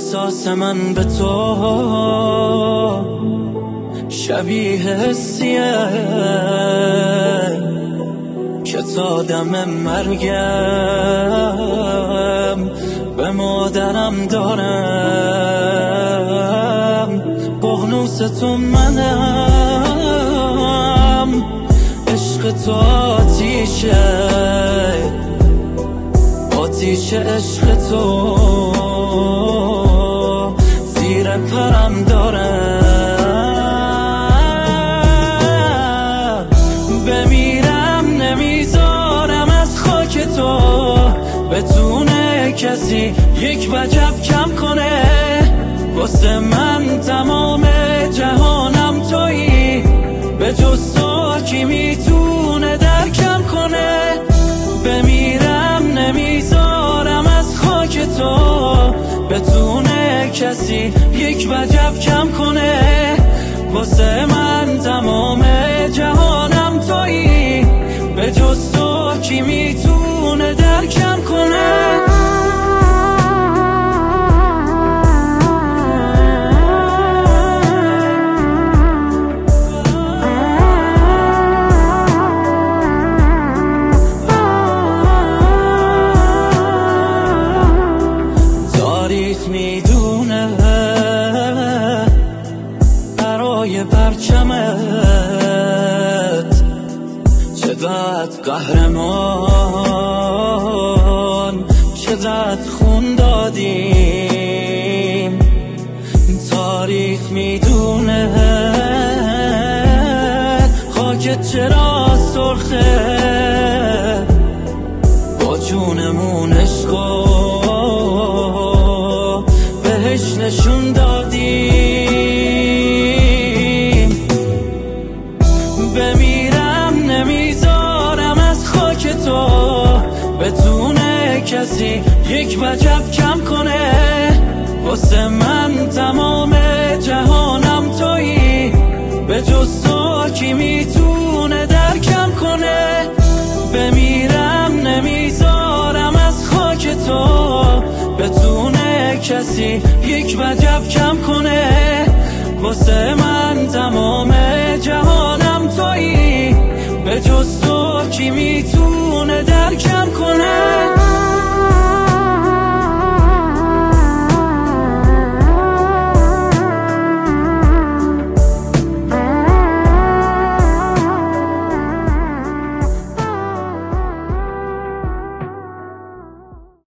احساس من به تو شبیه حسیه که تا دم مرگم به مادرم دارم. ققنوس تو منم، عشق تو آتیشه، آتیش عشق تو زیر پرم دارم. بمیرم نمیذارم از خاک تو بتونه کسی یک وجب کم کنه. واسه من تمام جهانم تویی، به جز تو کی میتونه درکم کنه. بمیرم نمیذارم از خاک تو بتونه کسی یک وجب کم کنه. واسه من تمام جهانم تویی، به جز تو کی میتونه درکم کنه. میدونه برای پرچمت چقدر قهرمان، چقدر خون دادیم. تاریخ میدونه خاکت چرا سرخه، با جونمون عشقو بهش نشون دادیم. بمیرم نمیذارم از خاک تو بتونه کسی یک وجب کم کنه. واسه من تمام جهانم تویی، به جز تو کی میتونه درکم کنه. بمیرم نمیذارم از خاک تو بتونه کسی یک وجب کم کنه. واسه من تمام جهانم تویی، به جز تو کی میتونه